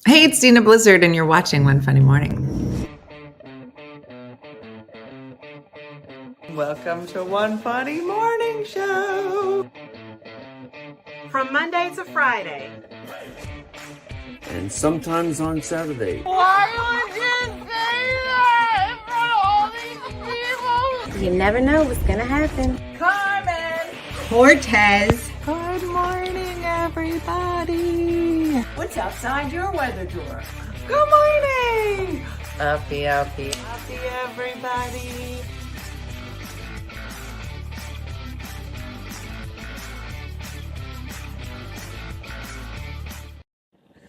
Hey, it's Dina Blizzard, and you're watching One Funny Morning. Welcome to One Funny Morning Show. From Monday to Friday. And sometimes on Saturday. Why would you say that in front of all these people? You never know what's gonna happen. Carmen. Cortez. Good morning, everybody. What's outside your weather drawer? Good morning. Uppie. Happy everybody.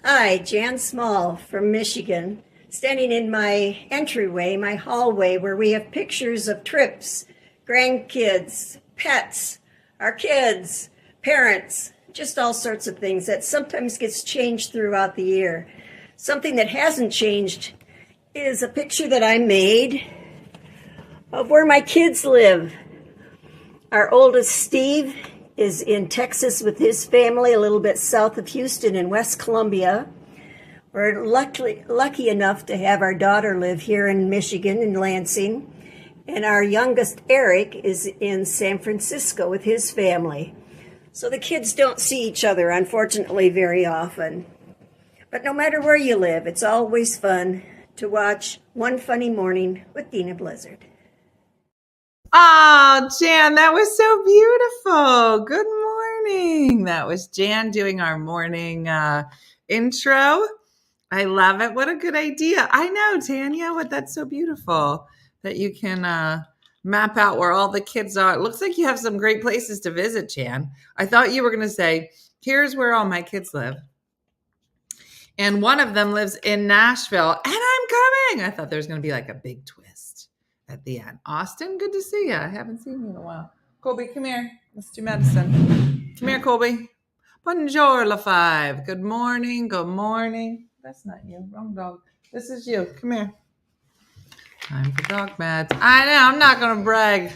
Hi, Jan Small from Michigan, standing in my entryway, my hallway, where we have pictures of trips, grandkids, pets, our kids, parents, just all sorts of things that sometimes gets changed throughout the year. Something that hasn't changed is a picture that I made of where my kids live. Our oldest, Steve, is in Texas with his family, a little bit south of Houston in West Columbia. We're lucky enough to have our daughter live here in Michigan, in Lansing. And our youngest, Eric, is in San Francisco with his family. So the kids don't see each other, unfortunately, very often. But no matter where you live, it's always fun to watch One Funny Morning with Dina Blizzard. Oh, Jan, that was so beautiful. Good morning. That was Jan doing our morning intro. I love it. What a good idea. I know, Tanya, that's so beautiful that you can map out where all the kids are. It looks like you have some great places to visit, Jan. I thought you were going to say, here's where all my kids live. And one of them lives in Nashville, and I'm coming. I thought there was going to be like a big twist at the end. Austin, good to see you. I haven't seen you in a while. Colby, come here. Let's do medicine. Come here, Colby. Bonjour, La Five. Good morning. Good morning. That's not you. Wrong dog. This is you. Come here. Time for dog meds. I know. I'm not going to brag.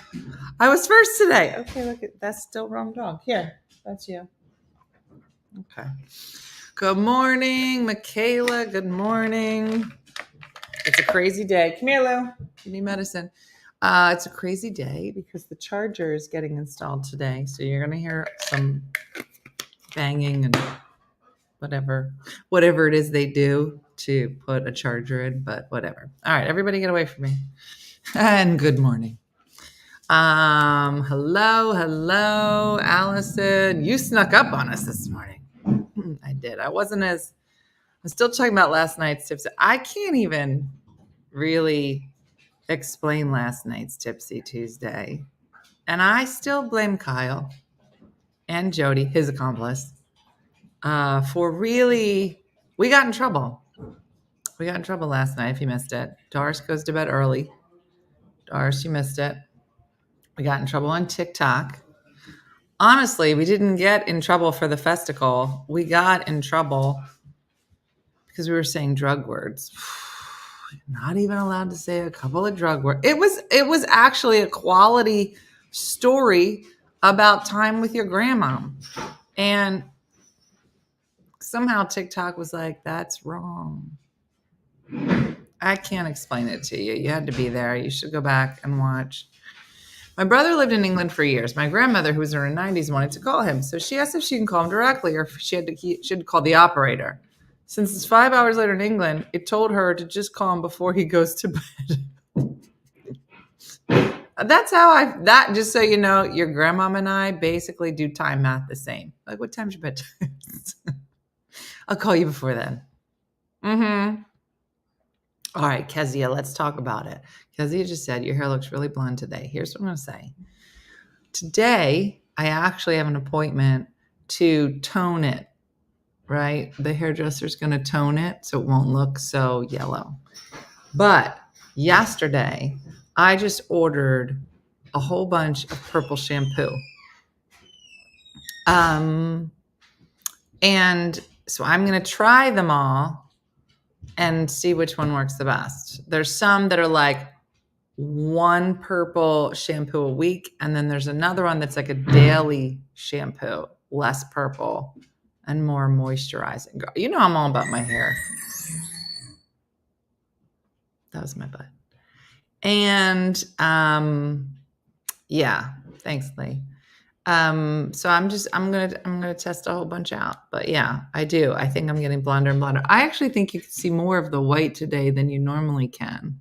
I was first today. Okay, look. That's still wrong dog. Here. That's you. Okay. Good morning, Michaela. Good morning. It's a crazy day. Come here, Lou. You need medicine. It's a crazy day because the charger is getting installed today. So you're going to hear some banging and whatever it is they do to put a charger in, but whatever. All right, everybody get away from me. And good morning. Hello, Allison. You snuck up on us this morning. I did. I'm still talking about last night's tips. I can't even really explain last night's Tipsy Tuesday. And I still blame Kyle and Jody, his accomplice, for really, we got in trouble. We got in trouble last night if you missed it. Doris goes to bed early. Doris, you missed it. We got in trouble on TikTok. Honestly, we didn't get in trouble for the festival. We got in trouble because we were saying drug words. Not even allowed to say a couple of drug words. It was actually a quality story about time with your grandma. And somehow TikTok was like, that's wrong. I can't explain it to you. You had to be there. You should go back and watch. My brother lived in England for years. My grandmother, who was in her 90s, wanted to call him. So she asked if she can call him directly or if she had to call the operator. Since it's 5 hours later in England, it told her to just call him before he goes to bed. That's how just so you know, your grandmom and I basically do time math the same. Like, what time's your bedtime? I'll call you before then. Mm-hmm. All right, Kezia, let's talk about it. Kezia just said, your hair looks really blonde today. Here's what I'm going to say. Today, I actually have an appointment to tone it, right? The hairdresser's going to tone it so it won't look so yellow. But yesterday, I just ordered a whole bunch of purple shampoo. And so I'm going to try them all and see which one works the best. There's some that are like one purple shampoo a week. And then there's another one that's like a daily shampoo, less purple and more moisturizing. Girl, you know I'm all about my hair. That was my butt. And yeah, thanks, Lee. So I'm gonna test a whole bunch out. But yeah, I do. I think I'm getting blonder and blonder. I actually think you can see more of the white today than you normally can.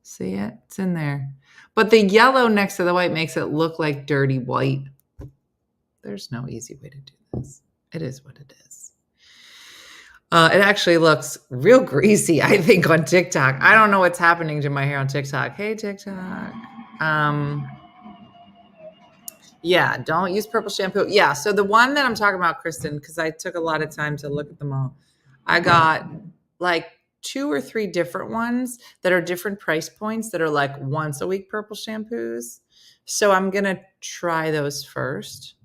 See it? It's in there. But the yellow next to the white makes it look like dirty white. There's no easy way to do this. It is what it is. It actually looks real greasy, I think, on TikTok. I don't know what's happening to my hair on TikTok. Hey, TikTok. Yeah, don't use purple shampoo. Yeah, so the one that I'm talking about, Kristen, because I took a lot of time to look at them all. I got like 2 or 3 different ones that are different price points that are like once a week purple shampoos. So I'm going to try those first.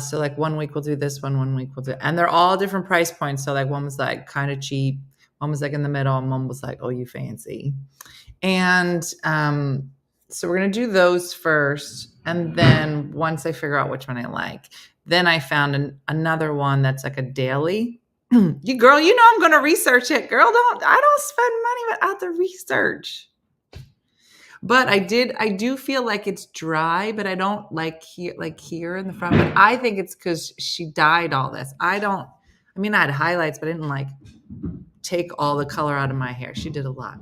So like 1 week we'll do this one week we'll do, and they're all different price points. So like one was like kind of cheap, one was like in the middle, and one was like, oh, you fancy. And so we're going to do those first. And then once I figure out which one I like, then I found another one that's like a daily. You girl, you know I'm going to research it. Girl, I don't spend money without the research. But I do feel like it's dry, but I don't like here in the front. But I think it's because she dyed all this. I had highlights, but I didn't like take all the color out of my hair. She did a lot.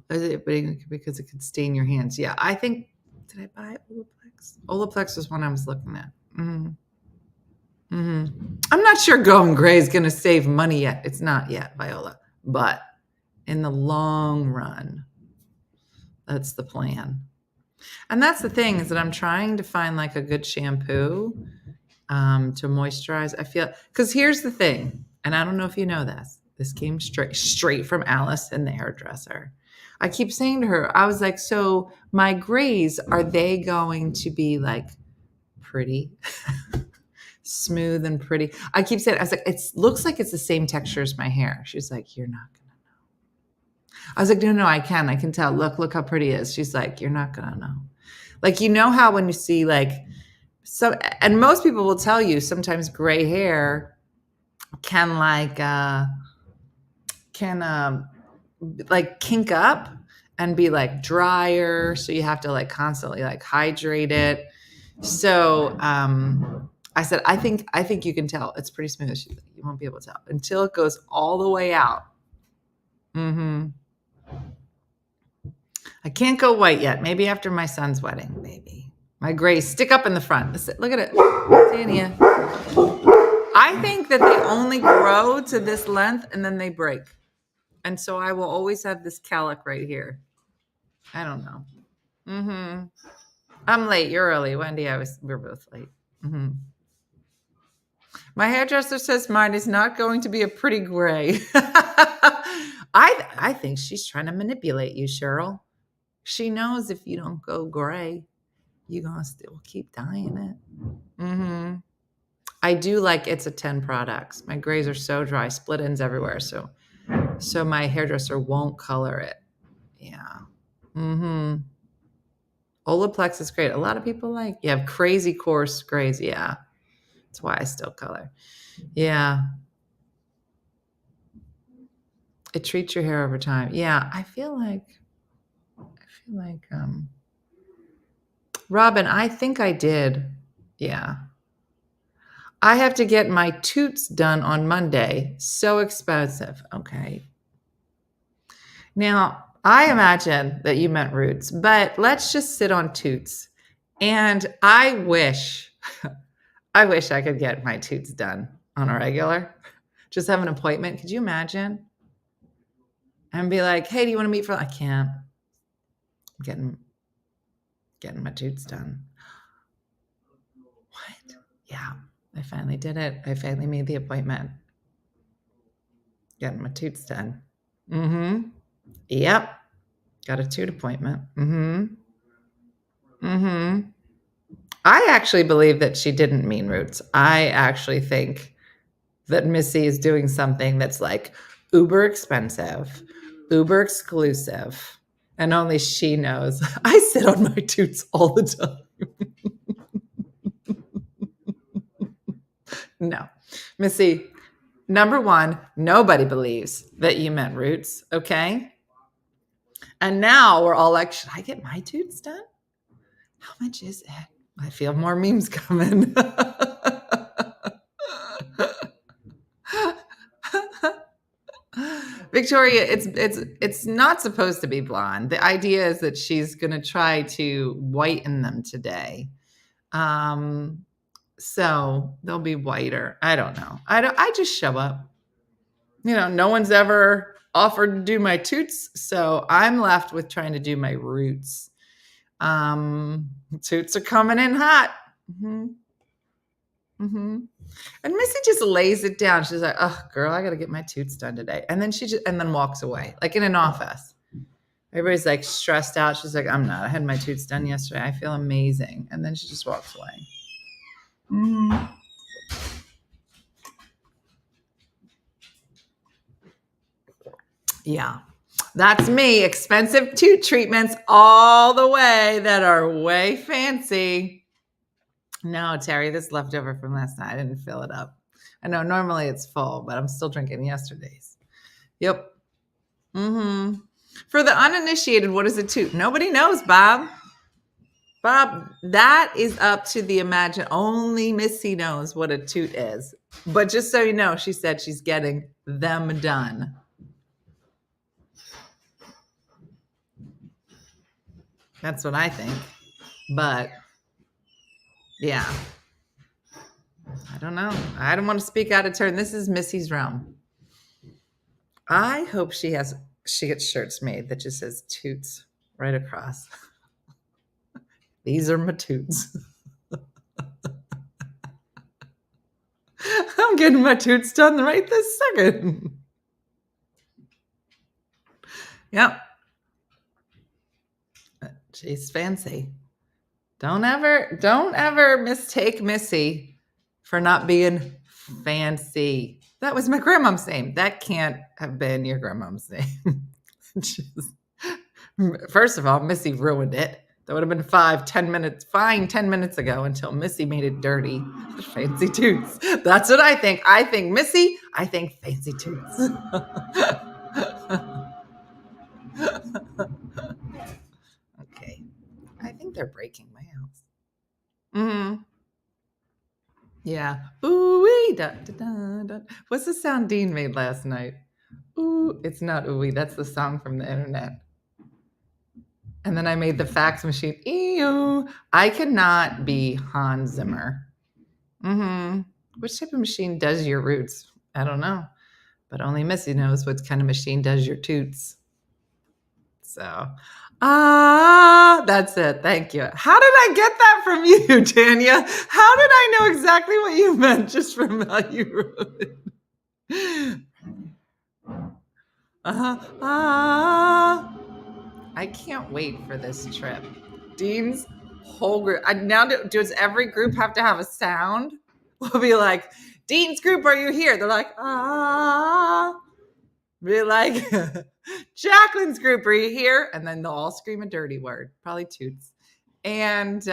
Because it could stain your hands. Yeah, I think, did I buy Olaplex? Olaplex was one I was looking at. I'm not sure going gray is going to save money yet. It's not yet, Viola. But in the long run, that's the plan. And that's the thing, is that I'm trying to find like a good shampoo to moisturize. I feel, because here's the thing, and I don't know if you know this. This came straight from Alice and the hairdresser. I keep saying to her, I was like, so my grays, are they going to be like pretty? Smooth and pretty? I keep saying, I was like, it looks like it's the same texture as my hair. She's like, you're not going to know. I was like, no, I can tell. Look how pretty it is. She's like, you're not going to know. Like, you know how when you see like, so, and most people will tell you sometimes gray hair can kink up and be like drier, so you have to like constantly like hydrate it. So I said, I think you can tell it's pretty smooth. She's like, you won't be able to tell until it goes all the way out. I can't go white yet. Maybe after my son's wedding. Maybe my grays stick up in the front. Look at it, Tanya. I think that they only grow to this length and then they break. And so I will always have this calic right here. I don't know. I'm late. You're early. Wendy, we're both late. My hairdresser says mine is not going to be a pretty gray. I think she's trying to manipulate you, Cheryl. She knows if you don't go gray, you're going to still keep dyeing it. I do like It's a 10 products. My grays are so dry, split ends everywhere. So my hairdresser won't color it. Yeah. Olaplex is great. A lot of people you have crazy coarse grays. Yeah. That's why I still color. Yeah. It treats your hair over time. Yeah. I feel like Robin, I think I did. Yeah. I have to get my Toots done on Monday. So expensive. Okay. Now, I imagine that you meant roots, but let's just sit on Toots. And I wish I could get my Toots done on a regular. Just have an appointment. Could you imagine? And be like, hey, do you want to meet for? I can't. I'm getting my Toots done. What? Yeah, I finally did it. I finally made the appointment. Getting my Toots done. Yep. Got a Toot appointment. I actually believe that she didn't mean roots. I actually think that Missy is doing something that's like uber expensive, uber exclusive, and only she knows. I sit on my Toots all the time. No, Missy, number one, nobody believes that you meant roots, okay? And now we're all like, should I get my toots done? How much is it? I feel more memes coming. Victoria, it's not supposed to be blonde. The idea is that she's going to try to whiten them today. So they'll be whiter. I don't know. I just show up. No one's ever offered to do my toots, so I'm left with trying to do my roots. Toots are coming in hot. And Missy just lays it down. She's like, "Oh, girl, I got to get my toots done today." And then then walks away, like in an office. Everybody's like stressed out. She's like, "I'm not. I had my toots done yesterday. I feel amazing." And then she just walks away. Yeah, that's me. Expensive toot treatments all the way that are way fancy. No, Terry, this leftover from last night. I didn't fill it up. I know normally it's full, but I'm still drinking yesterday's. Yep. For the uninitiated, what is a toot? Nobody knows, Bob. Bob, that is up to the imagine. Only Missy knows what a toot is. But just so you know, she said she's getting them done. That's what I think. But yeah. I don't know. I don't want to speak out of turn. This is Missy's realm. I hope she gets shirts made that just says toots right across. These are my toots. I'm getting my toots done right this second. Yep. She's fancy. Don't ever mistake Missy for not being fancy. That was my grandmom's name. That can't have been your grandmom's name. First of all, Missy ruined it. That would have been 10 minutes ago until Missy made it dirty. Fancy toots. That's what I think. I think Missy, I think fancy toots. Okay. I think they're breaking my house. Yeah. Ooh-wee, da, da, da, da. What's the sound Dean made last night? Ooh, it's not ooh-wee. That's the song from the internet. And then I made the fax machine. Ew. I cannot be Hans Zimmer. Which type of machine does your roots? I don't know. But only Missy knows what kind of machine does your toots. So, that's it. Thank you. How did I get that from you, Tanya? How did I know exactly what you meant just from how you wrote it? I can't wait for this trip. Dean's whole group. Now, does every group have to have a sound? We'll be like, Dean's group, are you here? They're like, Be like, Jacqueline's group, are you here? And then they'll all scream a dirty word, probably toots. And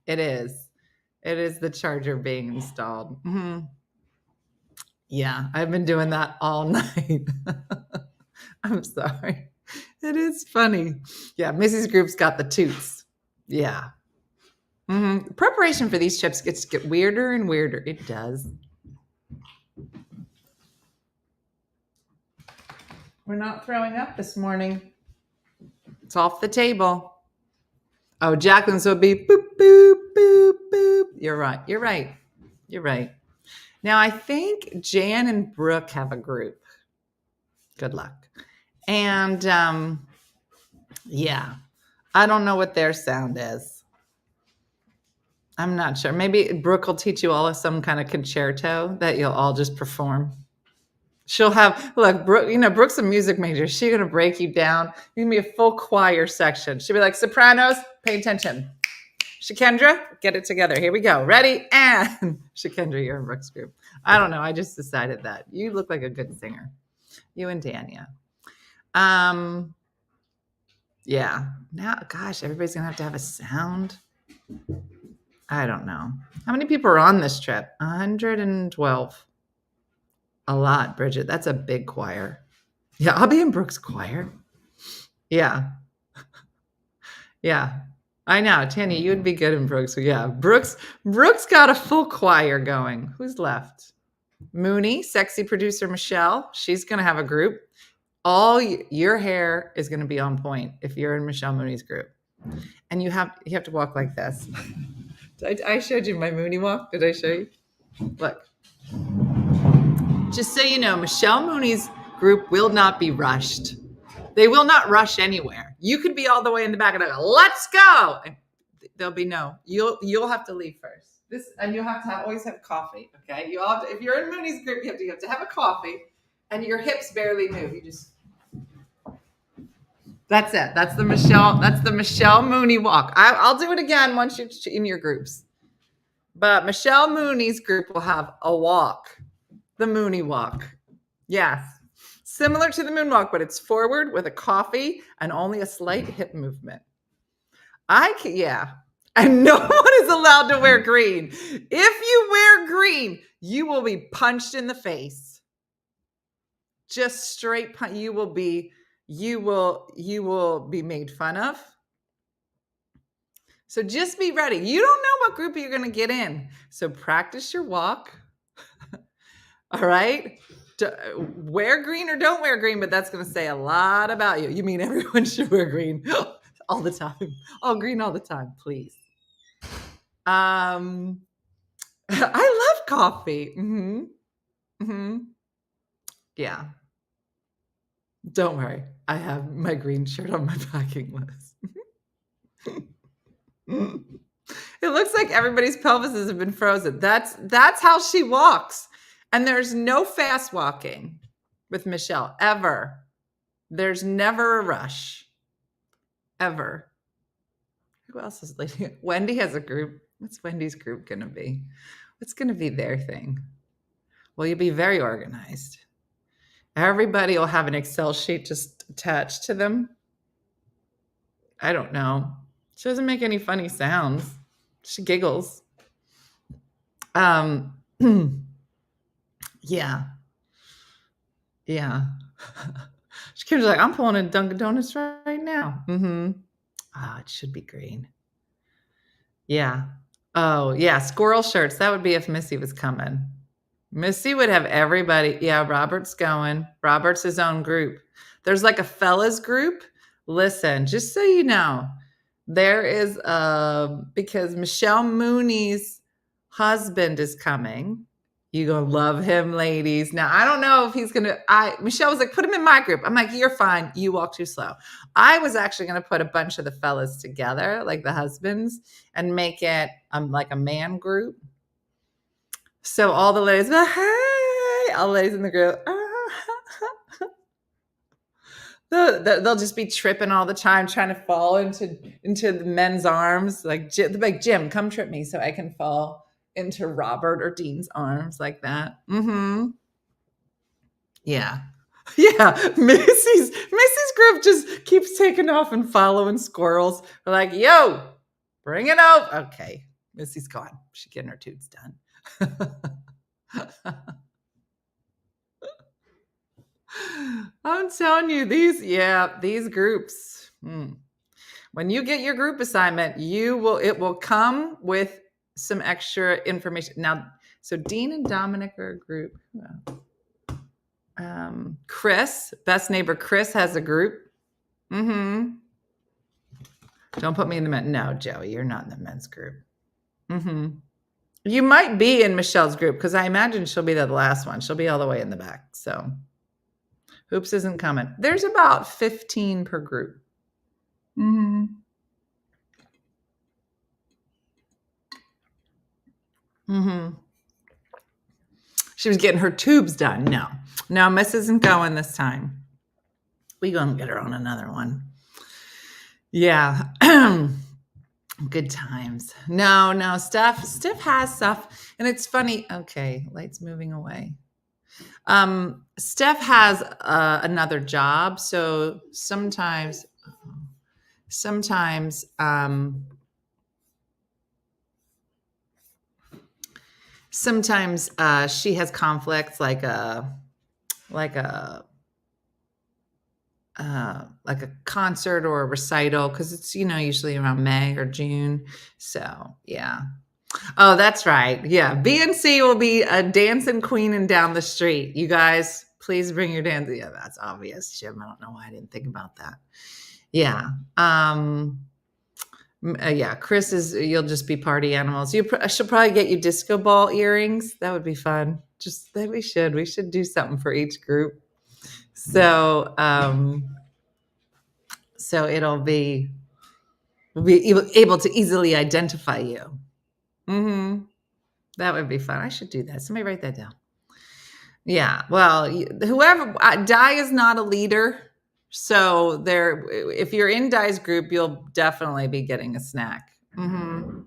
it is the charger being installed. Yeah, I've been doing that all night. I'm sorry. It is funny. Yeah, Missy's group's got the toots. Yeah. Preparation for these trips gets to get weirder and weirder. It does. We're not throwing up this morning. It's off the table. Oh, Jacqueline's would be boop, boop, boop, boop. You're right. Now, I think Jan and Brooke have a group. Good luck. And, yeah, I don't know what their sound is. I'm not sure. Maybe Brooke will teach you all some kind of concerto that you'll all just perform. She'll have, look, Brooke, Brooke's a music major. She's going to break you down. You're going to be a full choir section. She'll be like, sopranos, pay attention. Shakendra, get it together. Here we go. Ready? And Shakendra, you're in Brooke's group. I don't know. I just decided that. You look like a good singer. You and Tanya. Yeah. Now, gosh, everybody's going to have a sound. I don't know. How many people are on this trip? 112. A lot, Bridget. That's a big choir. Yeah, I'll be in Brooke's choir. Yeah. Yeah. I know. Tanny, you would be good in Brooke's. Yeah. Brooke's got a full choir going. Who's left? Mooney, sexy producer Michelle. She's going to have a group. All your hair is going to be on point if you're in Michelle Mooney's group. And you have to walk like this. I showed you my Mooney walk. Did I show you? Look. Just so you know, Michelle Mooney's group will not be rushed. They will not rush anywhere. You could be all the way in the back and go, let's go. And there'll be no. You'll have to leave first. And you'll have to always have coffee. Okay. You all have to, if you're in Mooney's group, you have to have a coffee, and your hips barely move. You just. That's it. That's the Michelle Mooney walk. I'll do it again once you're in your groups. But Michelle Mooney's group will have a walk. The Mooney walk. Yes. Similar to the moonwalk, but it's forward with a coffee and only a slight hip movement. And no one is allowed to wear green. If you wear green, you will be punched in the face. Just straight punch. You will be made fun of. So just be ready. You don't know what group you're going to get in. So practice your walk. All right. Wear green or don't wear green, but that's going to say a lot about you. You mean everyone should wear green all the time? All green all the time, please. I love coffee. Mm-hmm. Mm-hmm. Yeah. Don't worry. I have my green shirt on my packing list. It looks like everybody's pelvises have been frozen. That's how she walks. And there's no fast walking with Michelle, ever. There's never a rush. Ever. Who else is leading? Wendy has a group. What's Wendy's group going to be? What's going to be their thing? Well, you'll be very organized. Everybody will have an Excel sheet just attached to them. I don't know. She doesn't make any funny sounds. She giggles. Yeah. Yeah. She comes like, I'm pulling in Dunkin' Donuts right now. Mm-hmm. It should be green. Yeah. Oh, yeah. Squirrel shirts. That would be if Missy was coming. Missy would have everybody. Yeah, Robert's going. Robert's his own group. There's like a fellas group. Listen, just so you know, there is because Michelle Mooney's husband is coming. You're going to love him, ladies. Now, I don't know if he's going to, Michelle was like, put him in my group. I'm like, you're fine. You walk too slow. I was actually going to put a bunch of the fellas together, like the husbands, and make it like a man group. So all the ladies, hey, all the ladies in the group, they'll just be tripping all the time, trying to fall into the men's arms. Like Jim, come trip me so I can fall into Robert or Dean's arms like that. Mm-hmm. Yeah. Yeah. Missy's group just keeps taking off and following squirrels. We're like, yo, bring it out. Okay. Missy's gone. She's getting her toots done. I'm telling you, these groups. When you get your group assignment, it will come with some extra information. Now, so Dean and Dominic are a group. Chris, best neighbor Chris, has a group. Mm-hmm. Don't put me in the men. No, Joey, you're not in the men's group. Mm-hmm. You might be in Michelle's group because I imagine she'll be the last one. She'll be all the way in the back. So Hoops isn't coming. There's about 15 per group. Mm-hmm. Mm-hmm. She was getting her tubes done. No, Miss isn't going this time. We gonna get her on another one. Yeah. Good times. No, Steph has stuff. And it's funny. Okay, light's moving away. Steph has another job. So sometimes sometimes she has conflicts like a concert or a recital because it's usually around May or June. So yeah. Oh, that's right. Yeah, BNC will be a dancing queen and down the street. You guys, please bring your dance. Yeah, that's obvious, Jim. I don't know why I didn't think about that. Yeah. Yeah, Chris you'll just be party animals. I should probably get you disco ball earrings. That would be fun. We should do something for each group. So, we'll be able to easily identify you. Mm-hmm. That would be fun. I should do that. Somebody write that down. Yeah. Well, whoever Di is not a leader. So if you're in Di's group, you'll definitely be getting a snack. Mm-hmm.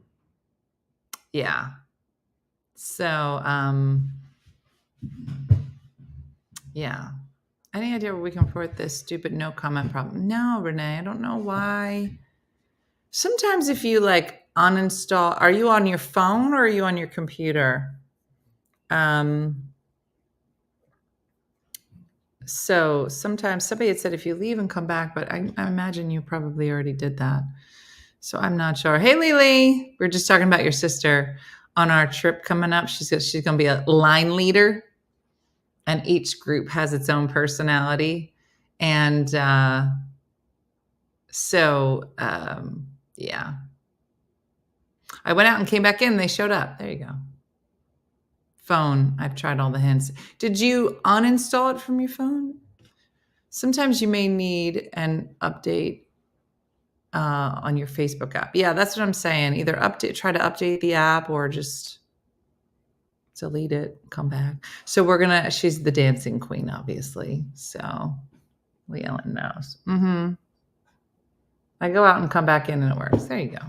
Yeah. So, yeah. Any idea where we can report this stupid no comment problem? No, Renee, I don't know why. Sometimes if you uninstall, are you on your phone or are you on your computer? So sometimes somebody had said if you leave and come back, but I imagine you probably already did that. So I'm not sure. Hey, Lily, we're just talking about your sister on our trip coming up. She's going to be a line leader, and each group has its own personality. And yeah. I went out and came back in. They showed up. There you go. Phone. I've tried all the hints. Did you uninstall it from your phone? Sometimes you may need an update on your Facebook app. Yeah, that's what I'm saying. Either try to update the app or just delete it, come back. So she's the dancing queen, obviously. So Leellen knows. Mm-hmm. I go out and come back in and it works. There you go.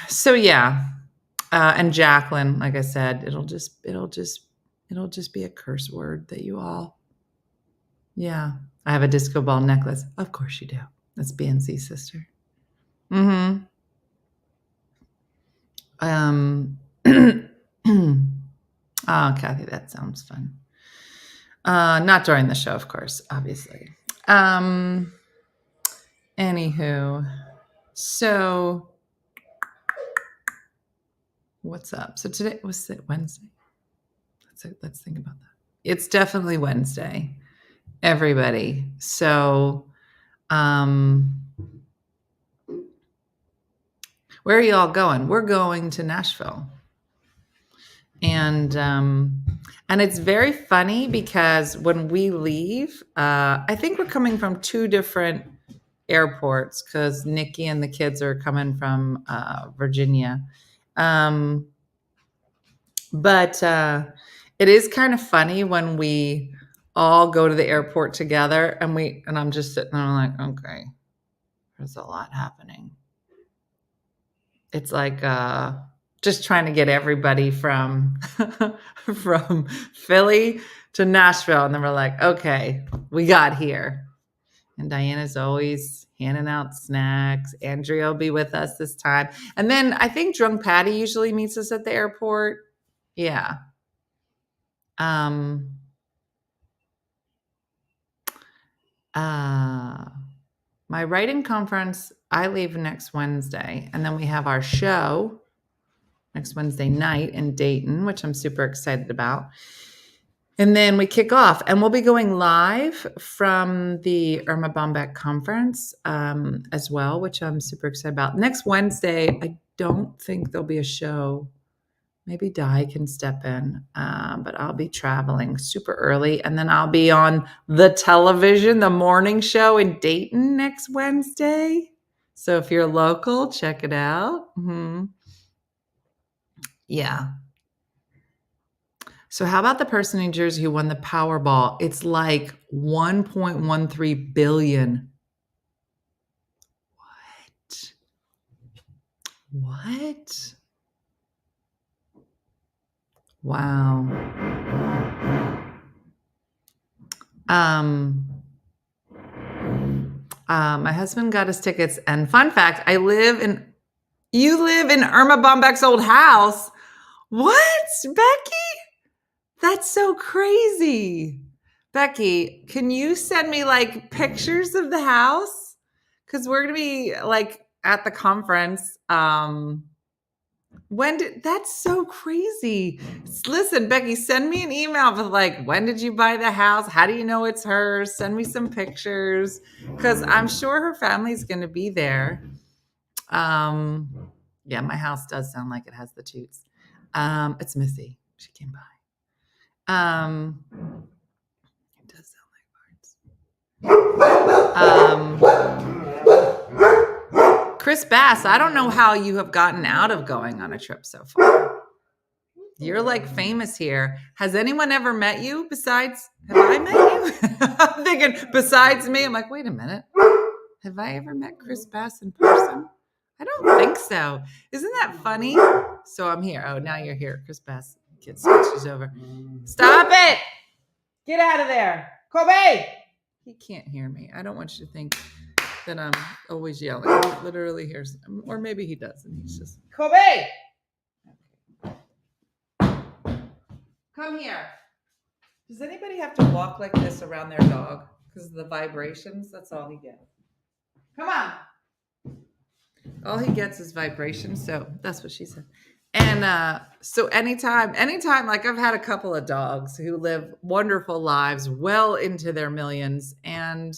So yeah. And Jacqueline, like I said, it'll just be a curse word that you all. Yeah. I have a disco ball necklace. Of course you do. That's BNC's sister. Mm-hmm. Oh, Kathy, that sounds fun. Not during the show, of course, obviously. Anywho, so what's up? So today was it Wednesday? Let's think about that. It's definitely Wednesday, everybody. So, where are you all going? We're going to Nashville. And it's very funny because when we leave, I think we're coming from two different airports because Nikki and the kids are coming from Virginia. But it is kind of funny when we all go to the airport together and I'm just sitting there like, okay, there's a lot happening. It's like just trying to get everybody from Philly to Nashville. And then we're like, okay, we got here. And Diana's always handing out snacks. Andrea will be with us this time. And then I think Drunk Patty usually meets us at the airport. Yeah. My writing conference, I leave next Wednesday. And then we have our show next Wednesday night in Dayton, which I'm super excited about. And then we kick off, and we'll be going live from the Irma Bombeck conference as well, which I'm super excited about. Next Wednesday, I don't think there'll be a show. Maybe Di can step in, but I'll be traveling super early. And then I'll be on the television, the morning show in Dayton next Wednesday. So if you're local, check it out. Mm-hmm. Yeah. So how about the person in Jersey who won the Powerball? It's like 1.13 billion. What? Wow. My husband got us tickets, and fun fact, I live in You live in Irma Bombeck's old house. What, Becky? That's so crazy. Becky, can you send me like pictures of the house? Because we're gonna be like at the conference. That's so crazy. Listen, Becky, send me an email with like, when did you buy the house? How do you know it's hers? Send me some pictures because I'm sure her family's going to be there. Yeah, my house does sound like it has the toots. It's Missy. She came by. It does sound like birds. Chris Bass, I don't know how you have gotten out of going on a trip so far. You're like famous here. Has anyone ever met you besides, have I met you? I'm thinking besides me. I'm like, wait a minute. Have I ever met Chris Bass in person? I don't think so. Isn't that funny? So I'm here. Oh, now you're here. Chris Bass gets switches over. Stop it. Get out of there. Kobe. He can't hear me. I don't want you to think that I'm always yelling. He literally hears, or maybe he does, and he's just, Kobe! Come here. Does anybody have to walk like this around their dog? Because of the vibrations, that's all he gets. Come on. All he gets is vibrations, so that's what she said. And so anytime, like I've had a couple of dogs who live wonderful lives well into their millions, and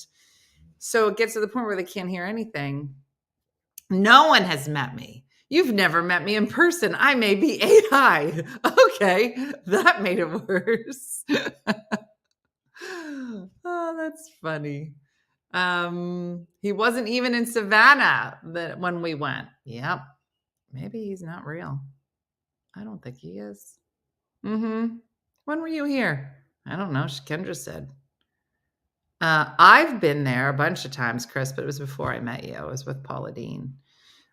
so it gets to the point where they can't hear anything. No one has met me. You've never met me in person. I may be AI. Okay, that made it worse. Oh, that's funny. He wasn't even in Savannah when we went. Yep. Maybe he's not real. I don't think he is. When were you here? I don't know. Kendra said. I've been there a bunch of times, Chris, but it was before I met you. I was with Paula Dean.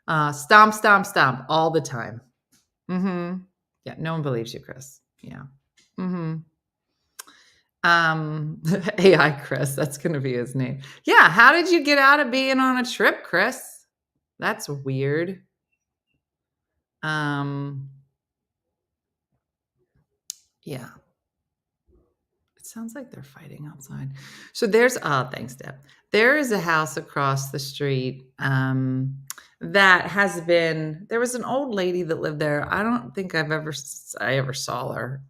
Stomp, stomp, stomp all the time. Yeah, no one believes you, Chris. Yeah. AI Chris, that's going to be his name. Yeah, how did you get out of being on a trip, Chris? That's weird. Yeah. It sounds like they're fighting outside. So there's, thanks, Deb. There is a house across the street that has been, there was an old lady that lived there. I don't think I ever saw her.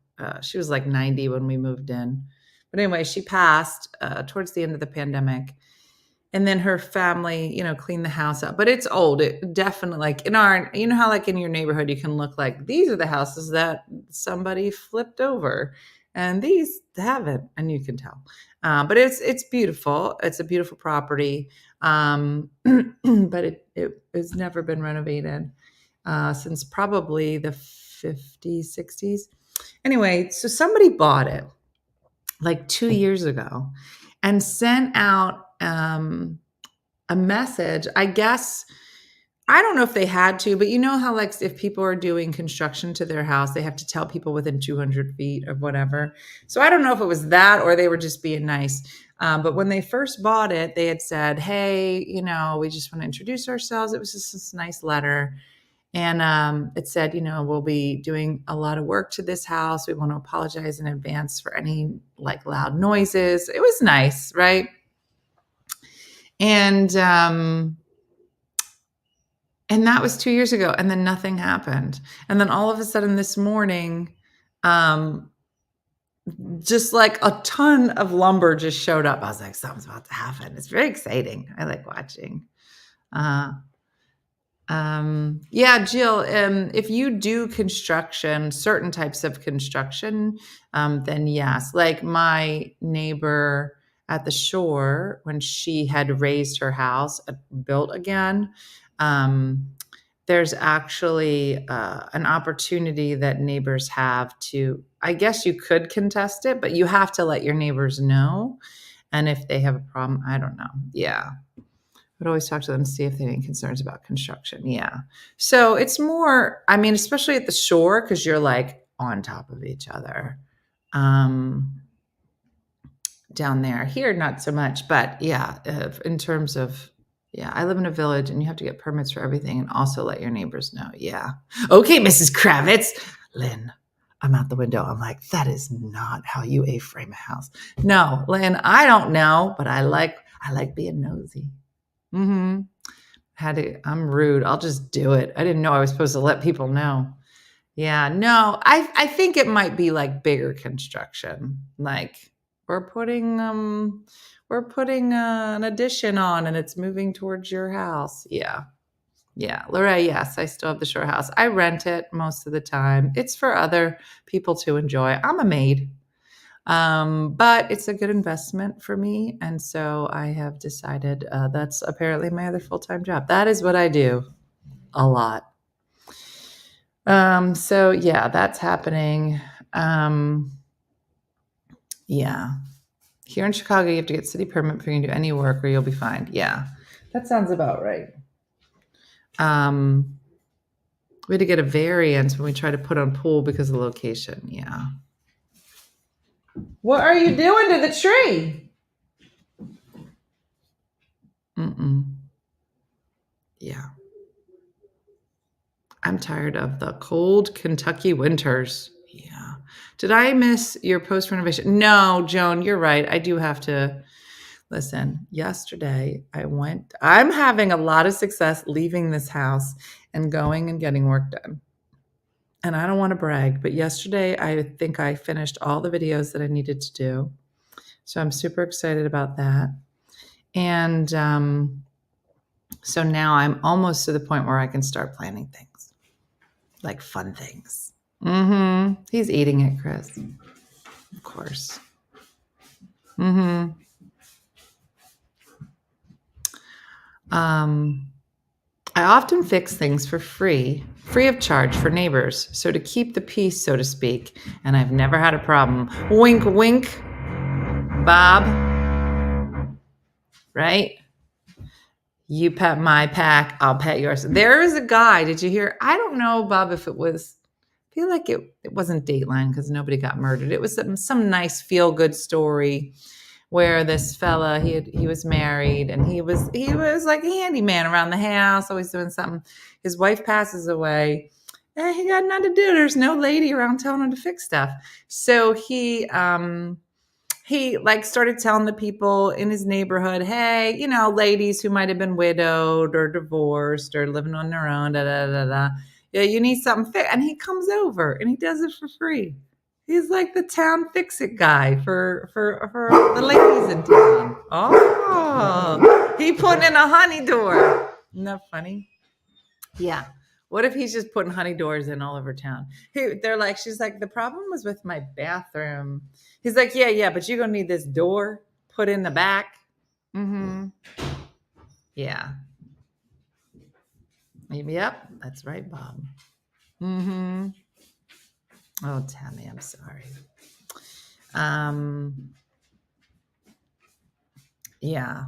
She was like 90 when we moved in. But anyway, she passed towards the end of the pandemic. And then her family, cleaned the house up. But it's old. It definitely, like in our, you know how like in your neighborhood, you can look like, these are the houses that somebody flipped over. And these haven't, and you can tell. But it's beautiful. It's a beautiful property. But it has never been renovated since probably the 50s, 60s. Anyway, so somebody bought it like 2 years ago and sent out a message. I guess, I don't know if they had to, but you know how like if people are doing construction to their house, they have to tell people within 200 feet of whatever. So I don't know if it was that or they were just being nice. But when they first bought it, they had said, hey, we just want to introduce ourselves. It was just this nice letter. And it said, we'll be doing a lot of work to this house. We want to apologize in advance for any like loud noises. It was nice, right? And that was 2 years ago. And then nothing happened. And then all of a sudden this morning, just like a ton of lumber just showed up. I was like, something's about to happen. It's very exciting. I like watching. Yeah, Jill, if you do construction, certain types of construction, then yes, like my neighbor at the shore, when she had raised her house, built again, there's actually an opportunity that neighbors have to, I guess you could contest it, but you have to let your neighbors know. And if they have a problem, I don't know. Yeah. I'd always talk to them to see if they have any concerns about construction. Yeah. So it's more, especially at the shore, because you're like on top of each other. Down there. Here, not so much, but yeah, in terms of, Yeah, I live in a village and you have to get permits for everything and also let your neighbors know. Yeah. Okay, Mrs. Kravitz. Lynn, I'm out the window. I'm like, that is not how you A-frame a house. No, Lynn, I don't know, but I like being nosy. Mm-hmm. I'm rude. I'll just do it. I didn't know I was supposed to let people know. Yeah, no, I think it might be like bigger construction. Like we're putting an addition on and it's moving towards your house. Yeah. Yeah. Lorraine, yes, I still have the shore house. I rent it most of the time. It's for other people to enjoy. I'm a maid. But it's a good investment for me. And so I have decided that's apparently my other full-time job. That is what I do a lot. So yeah, that's happening. Yeah. Here in Chicago, you have to get city permit before you can do any work or you'll be fined. Yeah. That sounds about right. We had to get a variance when we tried to put on pool because of the location. Yeah. What are you doing to the tree? Yeah. I'm tired of the cold Kentucky winters. Yeah. Did I miss your post renovation? No, Joan, you're right. I do have to listen. Yesterday, I'm having a lot of success leaving this house and going and getting work done. And I don't want to brag, but yesterday, I think I finished all the videos that I needed to do. So I'm super excited about that. And so now I'm almost to the point where I can start planning things, like fun things. Mm-hmm. He's eating it, Chris. Of course. Mm-hmm. I often fix things for free of charge for neighbors. So to keep the peace, so to speak. And I've never had a problem. Wink, wink, Bob. Right? You pet my pack, I'll pet yours. There is a guy, did you hear? I don't know, Bob, if it was, I feel like it wasn't Dateline because nobody got murdered. It was some nice feel-good story where this fella, he was married and he was like a handyman around the house, always doing something. His wife passes away and he got nothing to do. There's no lady around telling him to fix stuff. So he like started telling the people in his neighborhood, hey, ladies who might have been widowed or divorced or living on their own, yeah, you need something fixed. And he comes over and he does it for free. He's like the town fix-it guy for the ladies in town. Oh, he put in a honey door. Isn't that funny? Yeah. What if he's just putting honey doors in all over town? She's like, the problem was with my bathroom. He's like, yeah, but you're going to need this door put in the back. Mm-hmm. Yeah. Yep, that's right, Bob. Mm-hmm. Oh, Tammy, I'm sorry. Yeah.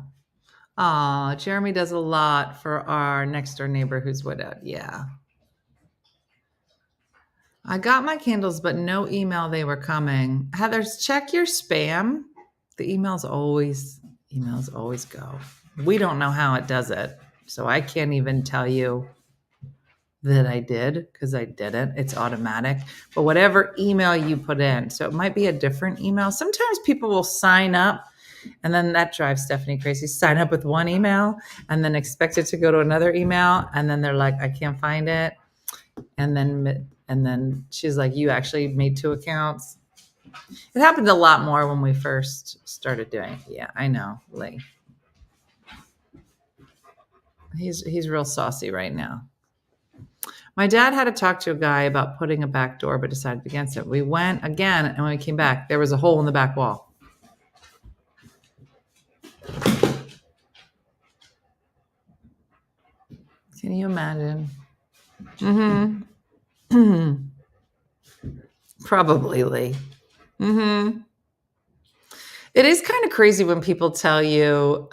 Oh, Jeremy does a lot for our next door neighbor who's widowed. Yeah. I got my candles, but no email they were coming. Heather's, check your spam. The emails always go. We don't know how it does it. So I can't even tell you that I did because I didn't. It's automatic. But whatever email you put in, so it might be a different email. Sometimes people will sign up and then that drives Stephanie crazy. Sign up with one email and then expect it to go to another email. And then they're like, I can't find it. And then she's like, you actually made 2 accounts. It happened a lot more when we first started doing it. Yeah, I know, Lee. He's real saucy right now. My dad had to talk to a guy about putting a back door, but decided against it. We went again, and when we came back, there was a hole in the back wall. Can you imagine? Mm-hmm. Probably, Lee. Mm-hmm. It is kind of crazy when people tell you,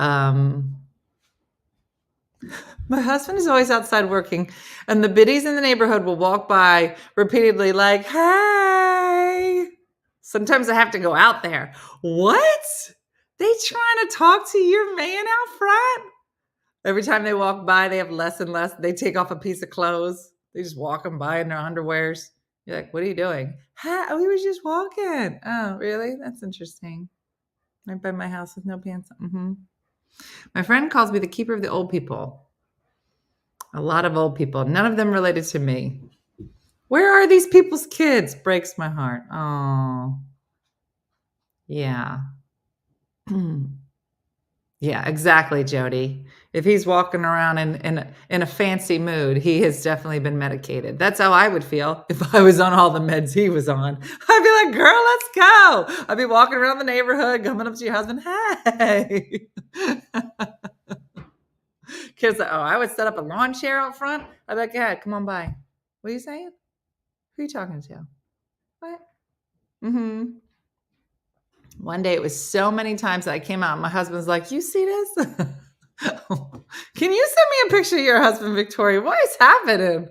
my husband is always outside working, and the biddies in the neighborhood will walk by repeatedly like, hey. Sometimes I have to go out there. What? They trying to talk to your man out front? Every time they walk by, they have less and less. They take off a piece of clothes. They just walk them by in their underwears. You're like, what are you doing? Huh? We were just walking. Oh, really? That's interesting. Right by my house with no pants on. Mm-hmm. My friend calls me the keeper of the old people. A lot of old people. None of them related to me. Where are these people's kids? Breaks my heart. Oh, yeah. Yeah, exactly, Jody. If he's walking around in a fancy mood, he has definitely been medicated. That's how I would feel if I was on all the meds he was on. I'd be like, girl, let's go. I'd be walking around the neighborhood, coming up to your husband. Hey. Kids, I would set up a lawn chair out front. I'd be like, yeah, come on by. What are you saying? Who are you talking to? What? Mm-hmm. One day it was so many times that I came out and my husband's like, you see this? Can you send me a picture of your husband, Victoria? What is happening?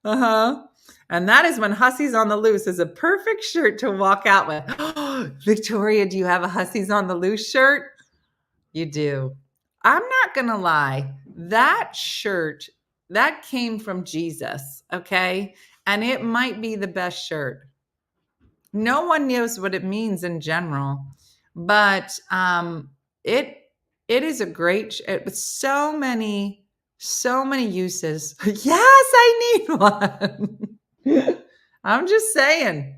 Uh-huh. And that is when Hussies on the Loose is a perfect shirt to walk out with. Victoria, do you have a Hussies on the Loose shirt? You do. I'm not going to lie. That shirt, that came from Jesus, okay? And it might be the best shirt. No one knows what it means in general, but it is a great with so many uses. Yes, I need one. I'm just saying,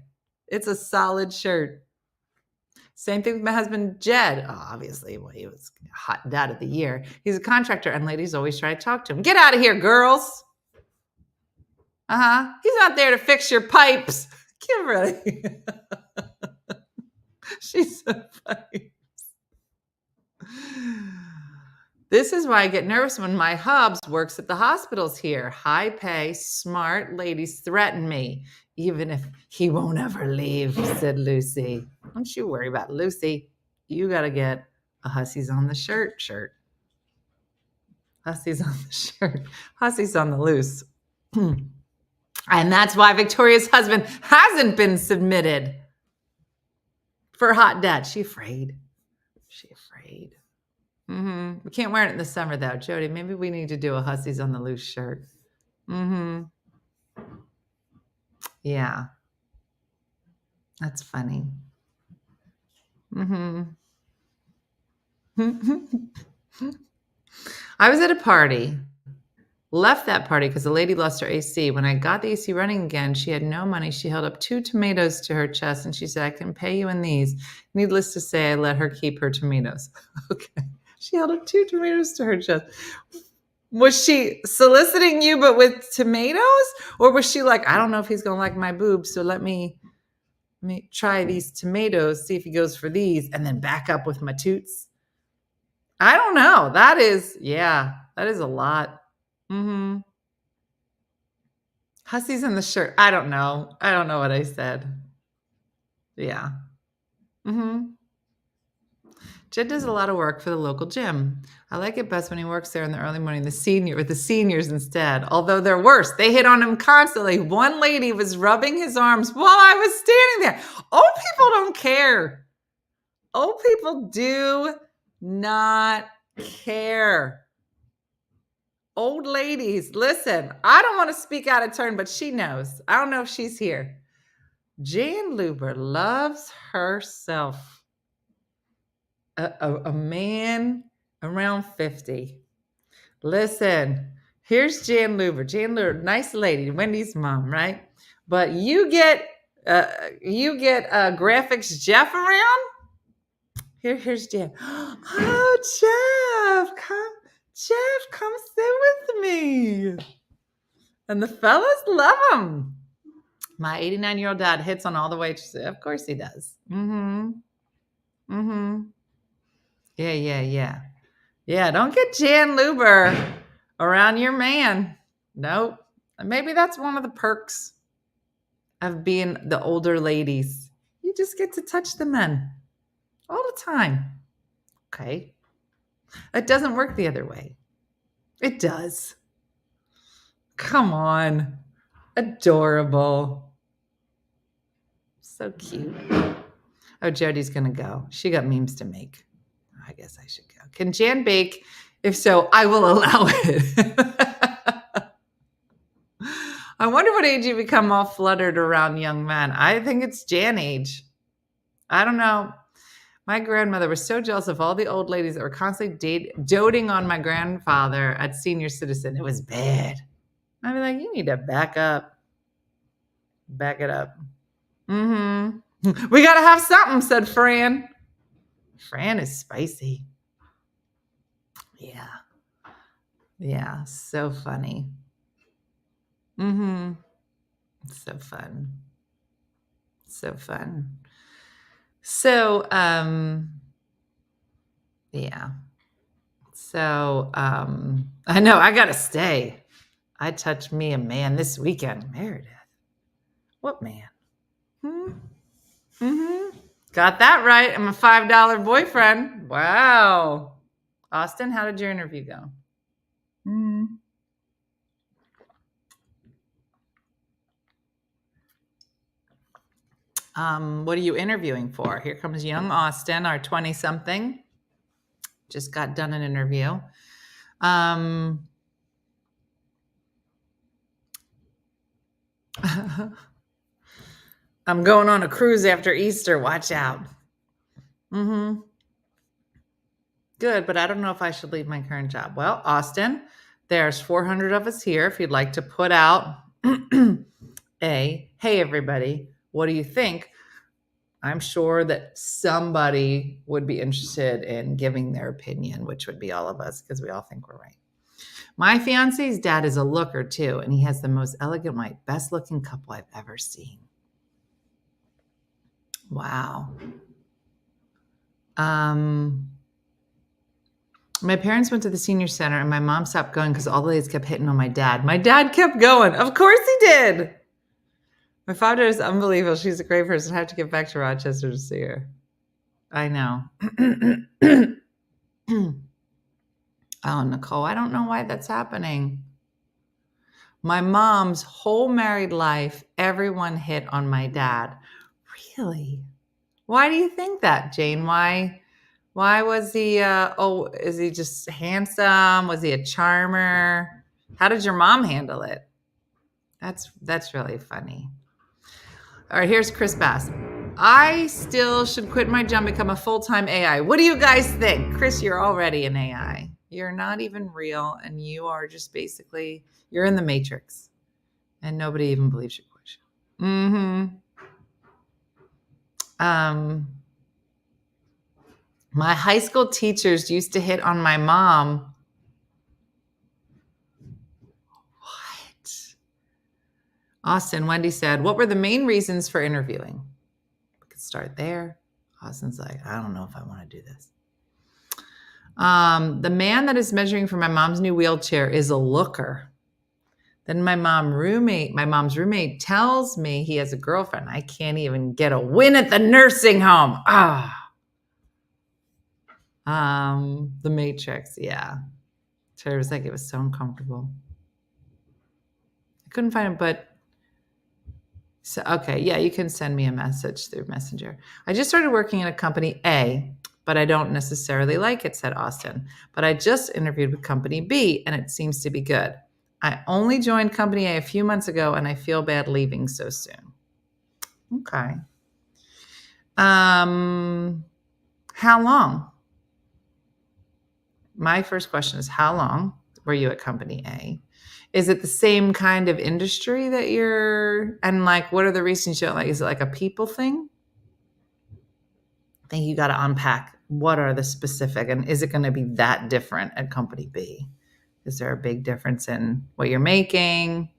it's a solid shirt. Same thing with my husband, Jed. Oh, obviously, well, he was hot dad of the year. He's a contractor, and ladies always try to talk to him. Get out of here, girls. He's not there to fix your pipes. Kimberly. She's so funny. This is why I get nervous when my hubs works at the hospitals here. High pay, smart ladies threaten me, even if he won't ever leave, said Lucy. Don't you worry about Lucy. You got to get a Hussies on the shirt. Hussies on the shirt. Hussies on the Loose. And that's why Victoria's husband hasn't been submitted for hot dad. She afraid. We can't wear it in the summer, though. Jody, maybe we need to do a Hussies on the Loose shirt. Yeah. That's funny. I was at a party. Left that party because the lady lost her AC. When I got the AC running again, she had no money. She held up 2 tomatoes to her chest and she said, I can pay you in these. Needless to say, I let her keep her tomatoes. Okay. She held up 2 tomatoes to her chest. Was she soliciting you but with tomatoes? Or was she like, I don't know if he's going to like my boobs, so let me try these tomatoes, see if he goes for these, and then back up with my toots? I don't know. That is a lot. Hussies in the shirt. I don't know. I don't know what I said. Yeah. Jed does a lot of work for the local gym. I like it best when he works there in the early morning, with the seniors instead. Although they're worse. They hit on him constantly. One lady was rubbing his arms while I was standing there. Old people don't care. Old people do not care. Old ladies, listen, I don't want to speak out of turn, but she knows. I don't know if she's here. Jan Luber loves herself. A man around 50. Listen, here's Jan Luber. Jan Luber, nice lady, Wendy's mom, right? But you get graphics Jeff around. Here's Jan. Oh, Jeff, come sit with me. And the fellas love him. My 89-year-old dad hits on all the waitresses. Of course he does. Yeah. Yeah, don't get Jan Luber around your man. Nope. Maybe that's one of the perks of being the older ladies. You just get to touch the men all the time. Okay. It doesn't work the other way. It does. Come on. Adorable. So cute. Oh, Jody's going to go. She got memes to make. I guess I should go. Can Jan bake If so, I will allow it. I wonder what age you become all fluttered around young men. I think it's Jan age. I don't know. My grandmother was so jealous of all the old ladies that were constantly doting on my grandfather at Senior Citizen. It was bad. I'd be like, you need to back up. Back it up. Mm-hmm. We got to have something, said Fran. Fran is spicy. Yeah. Yeah, so funny. Mm-hmm. So fun. So fun. So, yeah. So, I know I got to stay. I touched me a man this weekend. Meredith. What man? Mm-hmm. Got that right. I'm a $5 boyfriend. Wow. Austin, how did your interview go? What are you interviewing for? Here comes young Austin, our 20-something. Just got done an interview. I'm going on a cruise after Easter. Watch out. Mm-hmm. Good, but I don't know if I should leave my current job. Well, Austin, there's 400 of us here. If you'd like to put out hey, everybody, what do you think? I'm sure that somebody would be interested in giving their opinion, which would be all of us because we all think we're right. My fiance's dad is a looker too, and he has the most elegant white, best looking couple I've ever seen. Wow. My parents went to the senior center and my mom stopped going because all the ladies kept hitting on my dad. My dad kept going. Of course he did. My father is unbelievable. She's a great person. I have to get back to Rochester to see her. I know. Oh, Nicole, I don't know why that's happening. My mom's whole married life, everyone hit on my dad. Really? Why do you think that, Jane? Why was he, is he just handsome? Was he a charmer? How did your mom handle it? That's really funny. All right, here's Chris Bass. I still should quit my job and become a full-time AI. What do you guys think? Chris, you're already an AI. You're not even real, and you are just basically, you're in the Matrix, and nobody even believes your question. My high school teachers used to hit on my mom. What? Austin, Wendy said, what were the main reasons for interviewing? We could start there. Austin's like, I don't know if I want to do this. The man that is measuring for my mom's new wheelchair is a looker. Then my mom's roommate tells me he has a girlfriend. I can't even get a win at the nursing home. The Matrix, yeah. Terry was like, it was so uncomfortable. I couldn't find it, but so okay, yeah, you can send me a message through Messenger. I just started working at a company A, but I don't necessarily like it, said Austin. But I just interviewed with company B, and it seems to be good. I only joined company A few months ago, and I feel bad leaving so soon. Okay. How long? My first question is, how long were you at company A? Is it the same kind of industry that and like, what are the reasons you don't like? Is it like a people thing? I think you got to unpack what are the specific, and is it going to be that different at company B? Is there a big difference in what you're making?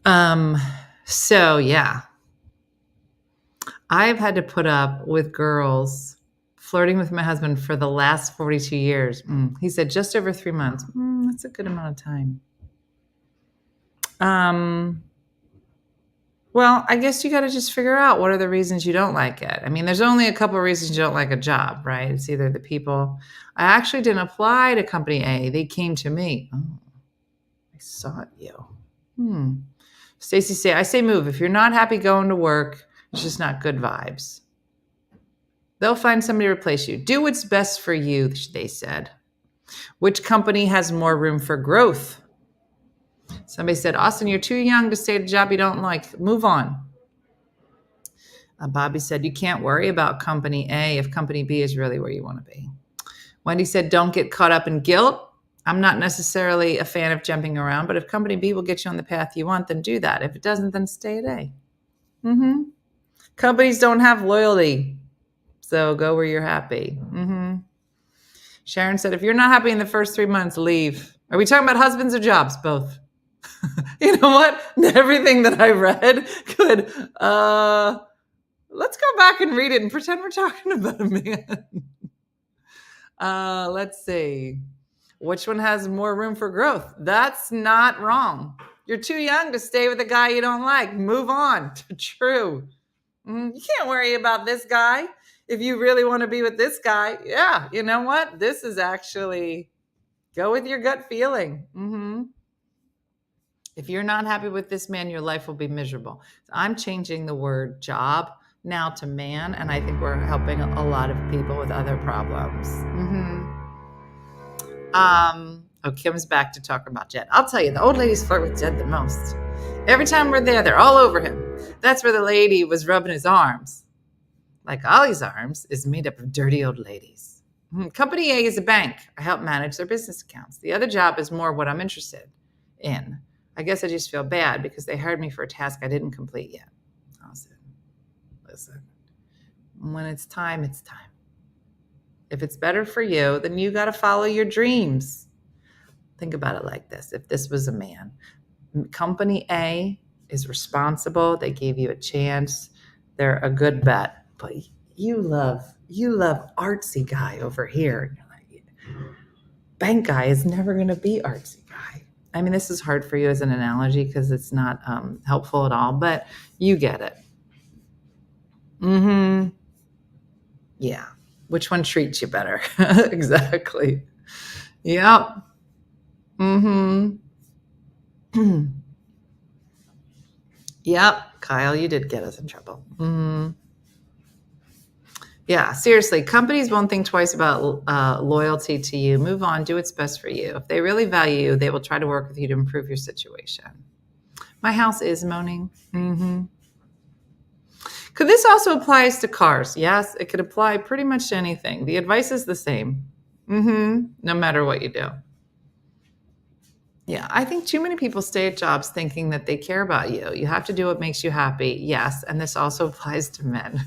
So yeah, I've had to put up with girls flirting with my husband for the last 42 years. He said just over 3 months. That's a good amount of time. Well, I guess you got to just figure out what are the reasons you don't like it. I mean, there's only a couple of reasons you don't like a job, right? It's either the people. I actually didn't apply to company A. They came to me. Oh, I sought you. Stacy I say move. If you're not happy going to work, it's just not good vibes. They'll find somebody to replace you. Do what's best for you, they said. Which company has more room for growth? Somebody said, Austin, you're too young to stay at a job you don't like. Move on. Bobby said, you can't worry about company A if company B is really where you want to be. Wendy said, don't get caught up in guilt. I'm not necessarily a fan of jumping around, but if company B will get you on the path you want, then do that. If it doesn't, then stay at A. Companies don't have loyalty, so go where you're happy. Sharon said, if you're not happy in the first 3 months, leave. Are we talking about husbands or jobs? Both. You know what? Everything that I read could, let's go back and read it and pretend we're talking about a man. Let's see. Which one has more room for growth? That's not wrong. You're too young to stay with a guy you don't like. Move on. True. You can't worry about this guy. If you really want to be with this guy, yeah, you know what? This is actually, go with your gut feeling. If you're not happy with this man, your life will be miserable. So I'm changing the word job now to man, and I think we're helping a lot of people with other problems. Kim's back to talk about Jed. I'll tell you, the old ladies flirt with Jed the most. Every time we're there, they're all over him. That's where the lady was rubbing his arms. Like Ollie's arms is made up of dirty old ladies. Company A is a bank. I help manage their business accounts. The other job is more what I'm interested in. I guess I just feel bad because they hired me for a task I didn't complete yet. Listen, when it's time, it's time. If it's better for you, then you got to follow your dreams. Think about it like this. If this was a man, company A is responsible. They gave you a chance. They're a good bet. But you love artsy guy over here. Bank guy is never going to be artsy guy. I mean, this is hard for you as an analogy because it's not helpful at all, but you get it. Yeah. Which one treats you better? Exactly. Yep. Yep. Kyle, you did get us in trouble. Yeah, seriously, companies won't think twice about loyalty to you. Move on, do what's best for you. If they really value you, they will try to work with you to improve your situation. My house is moaning. Could this also applies to cars? Yes, it could apply pretty much to anything. The advice is the same. No matter what you do. Yeah, I think too many people stay at jobs thinking that they care about you. You have to do what makes you happy. Yes, and this also applies to men.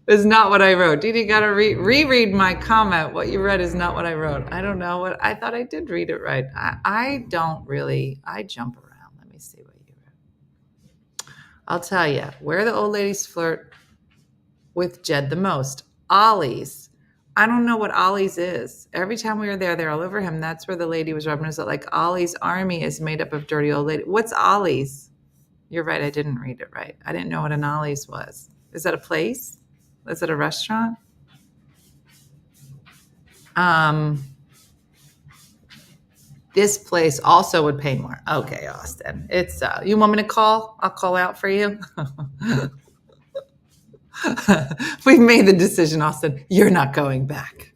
Is not what I wrote. Didi got to reread my comment. What you read is not what I wrote. I don't know what I thought I did read it right. I don't really. I jump around. Let me see what you wrote. I'll tell you where the old ladies flirt with Jed the most. Ollie's. I don't know what Ollie's is. Every time we were there, they're all over him. That's where the lady was rubbing us out. Like Ollie's army is made up of dirty old lady. What's Ollie's? You're right. I didn't read it right. I didn't know what an Ollie's was. Is that a place? Is it a restaurant? This place also would pay more. Okay, Austin. It's you want me to call? I'll call out for you. We've made the decision, Austin. You're not going back.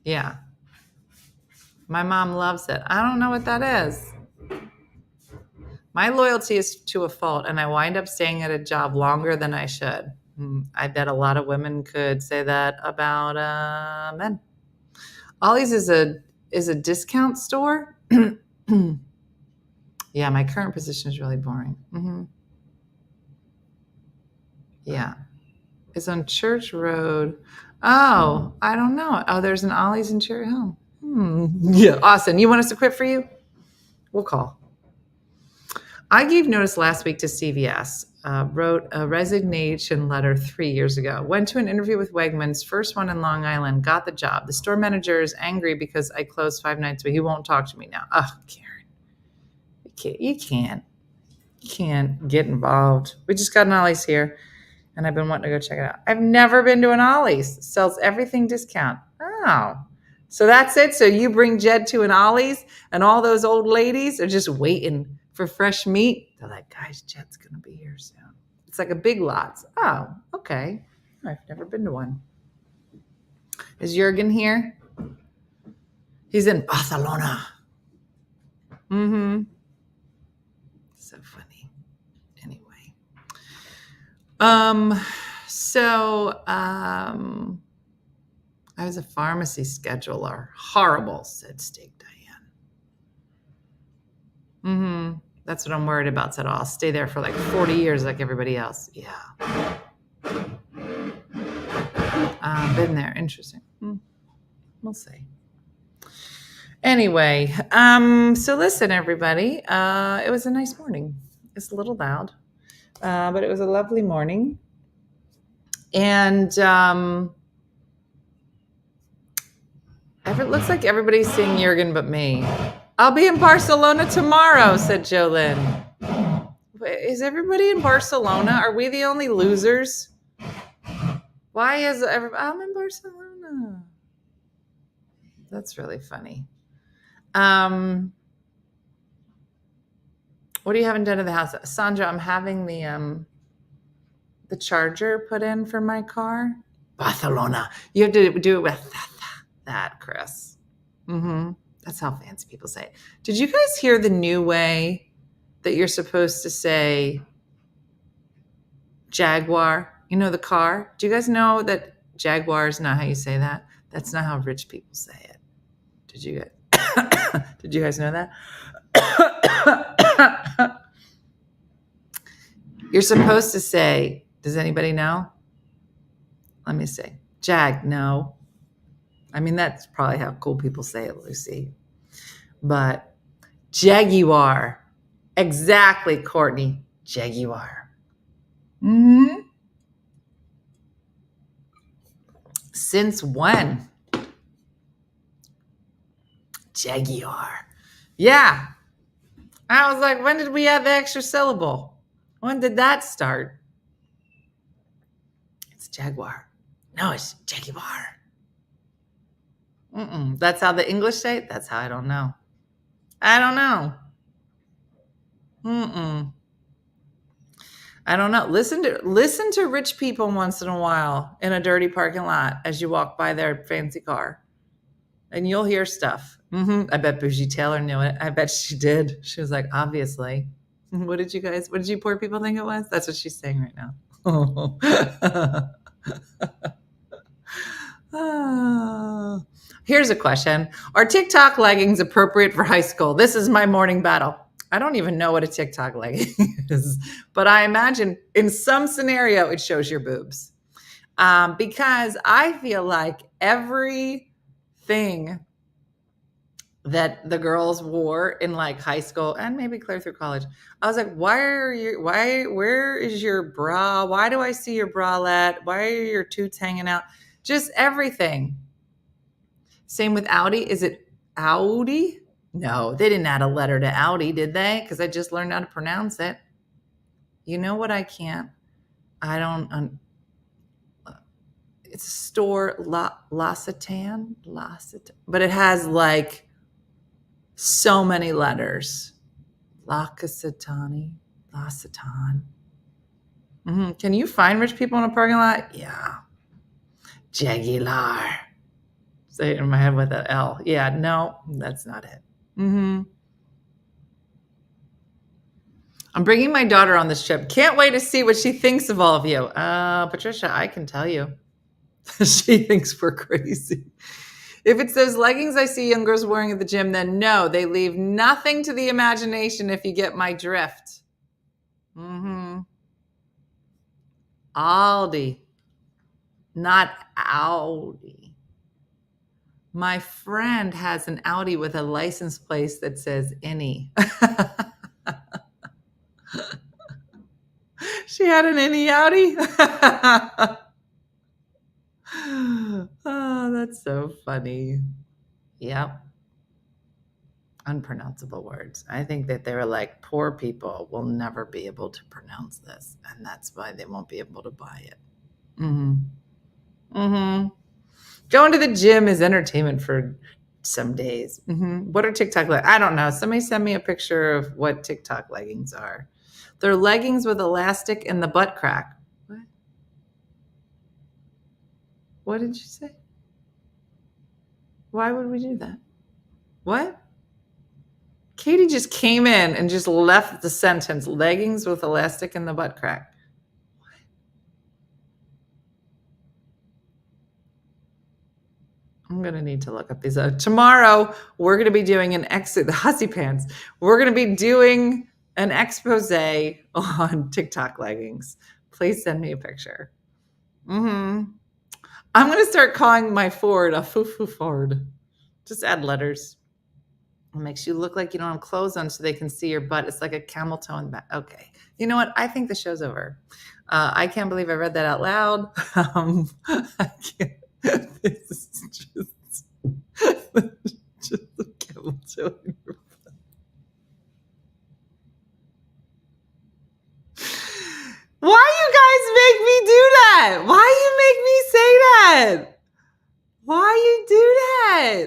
Yeah. My mom loves it. I don't know what that is. My loyalty is to a fault, and I wind up staying at a job longer than I should. I bet a lot of women could say that about men. Ollie's is a discount store. Yeah, my current position is really boring. Yeah. It's on Church Road. Oh, I don't know. Oh, there's an Ollie's in Cherry Hill. Yeah, Austin, you want us to quit for you? We'll call. I gave notice last week to CVS, wrote a resignation letter 3 years ago, went to an interview with Wegmans, first one in Long Island, got the job. The store manager is angry because I closed 5 nights, but he won't talk to me now. Oh, Karen, you can't get involved. We just got an Ollie's here, and I've been wanting to go check it out. I've never been to an Ollie's. Sells everything discount. Oh, So that's it. So you bring Jed to an Ollie's, and all those old ladies are just waiting for fresh meat. They're like, guys, Jed's going to be here soon. It's like a Big Lots. Oh, okay. I've never been to one. Is Jurgen here? He's in Barcelona. Mm-hmm. So funny. Anyway. I was a pharmacy scheduler. Horrible, said Steak Diane. Mm-hmm. That's what I'm worried about, said I'll stay there for like 40 years like everybody else. Yeah. Been there. Interesting. We'll see. Anyway, so listen, everybody. It was a nice morning. It's a little loud, but it was a lovely morning. And it looks like everybody's seeing Jurgen but me. I'll be in Barcelona tomorrow, said Jolyn. Is everybody in Barcelona? Are we the only losers? Why is everybody? I'm in Barcelona. That's really funny. What do you haven't done to the house? Sandra, I'm having the charger put in for my car. Barcelona. You have to do it with that, Chris. Mm-hmm. That's how fancy people say it. Did you guys hear the new way that you're supposed to say Jaguar? You know, the car? Do you guys know that Jaguar is not how you say that? That's not how rich people say it. Did you guys know that? You're supposed to say, does anybody know? Let me see. Jag, no. I mean, that's probably how cool people say it, Lucy. But Jaguar. Exactly, Courtney. Jaguar. Mm-hmm. Since when? Jaguar. Yeah. I was like, when did we add the extra syllable? When did that start? It's Jaguar. No, it's Jaguar. That's how the English say it? That's how I don't know. I don't know. I don't know. Listen to rich people once in a while in a dirty parking lot as you walk by their fancy car. And you'll hear stuff. I bet Bougie Taylor knew it. I bet she did. She was like, obviously. What did you poor people think it was? That's what she's saying right now. Here's a question. Are TikTok leggings appropriate for high school? This is my morning battle. I don't even know what a TikTok legging is, but I imagine in some scenario it shows your boobs. Because I feel like everything that the girls wore in like high school and maybe clear through college, I was like, where is your bra? Why do I see your bralette? Why are your toots hanging out? Just everything. Same with Audi. Is it Audi? No, they didn't add a letter to Audi, did they? Because I just learned how to pronounce it. You know what I can't? I don't. It's a store, L'Occitane, but it has like so many letters. L'Occitane. Can you find rich people in a parking lot? Yeah. Jaguar. Say it in my head with an L. Yeah, no, that's not it. I'm bringing my daughter on this trip. Can't wait to see what she thinks of all of you. Patricia, I can tell you. She thinks we're crazy. If it's those leggings I see young girls wearing at the gym, then no, they leave nothing to the imagination if you get my drift. Aldi, not Audi. My friend has an Audi with a license plate that says any. She had an any Audi? Oh, that's so funny. Yep. Unpronounceable words. I think that they were like, poor people will never be able to pronounce this, and that's why they won't be able to buy it. Going to the gym is entertainment for some days. What are TikTok leggings? I don't know. Somebody send me a picture of what TikTok leggings are. They're leggings with elastic and the butt crack. What? What did you say? Why would we do that? What? Katie just came in and just left the sentence, leggings with elastic and the butt crack. I'm going to need to look up these. Tomorrow, we're going to be doing the hussy pants. We're going to be doing an expose on TikTok leggings. Please send me a picture. I'm going to start calling my Ford a foo-foo Ford. Just add letters. It makes you look like you don't have clothes on so they can see your butt. It's like a camel toe in the back. Okay. You know what? I think the show's over. I can't believe I read that out loud. I can't. This is just a camel toe in your butt. Why you guys make me do that? Why you make me say that? Why you do that?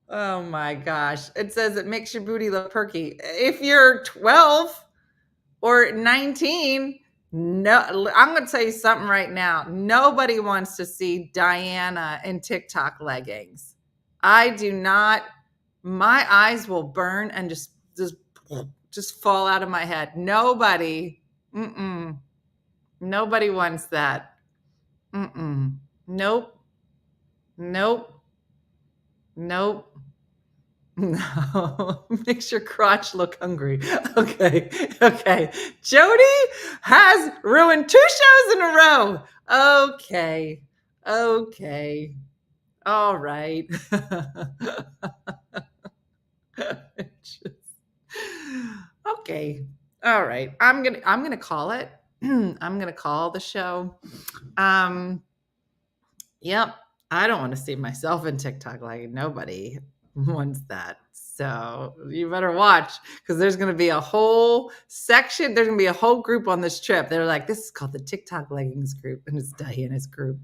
Oh my gosh. It says it makes your booty look perky. If you're 12 or 19, no, I'm going to tell you something right now. Nobody wants to see Diana in TikTok leggings. I do not. My eyes will burn and just fall out of my head. Nobody. Nobody wants that. Nope. No, makes your crotch look hungry. Okay. Jody has ruined 2 shows in a row. Okay. All right. Okay. All right. I'm gonna call it. I'm gonna call the show. Yep. I don't want to see myself in TikTok like nobody wants that. So you better watch because there's going to be a whole section. There's going to be a whole group on this trip. They're like, this is called the TikTok leggings group. And it's Diana's group.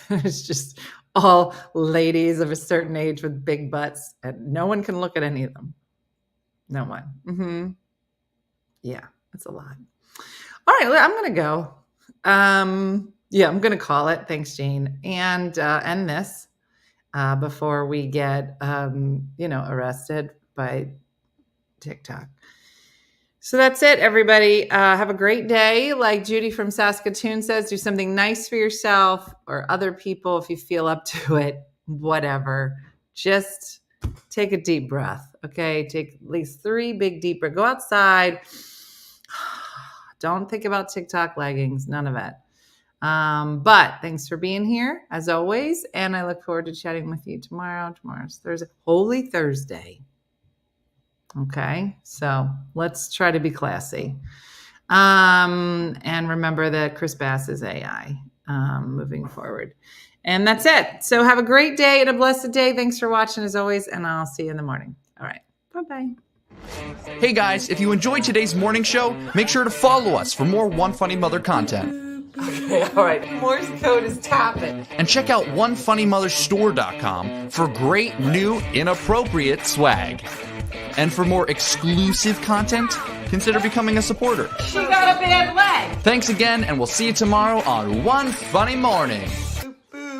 It's just all ladies of a certain age with big butts. And no one can look at any of them. No one. Yeah, that's a lot. All right, I'm going to go. Yeah, I'm going to call it. Thanks, Jane. And end this before we get, arrested by TikTok. So that's it, everybody. Have a great day. Like Judy from Saskatoon says, do something nice for yourself or other people if you feel up to it, whatever. Just take a deep breath, okay? Take at least 3 big deep breaths. Go outside. Don't think about TikTok leggings, none of it. But thanks for being here as always. And I look forward to chatting with you tomorrow. Tomorrow's Thursday, Holy Thursday. Okay. So let's try to be classy. And remember that Chris Bass is AI, moving forward. And that's it. So have a great day and a blessed day. Thanks for watching as always. And I'll see you in the morning. All right. Bye-bye. Hey guys, if you enjoyed today's morning show, make sure to follow us for more One Funny Mother content. Okay, all right. Morse code is tapping. And check out OneFunnyMotherStore.com for great new inappropriate swag. And for more exclusive content, consider becoming a supporter. She got a bad leg. Thanks again, and we'll see you tomorrow on One Funny Morning.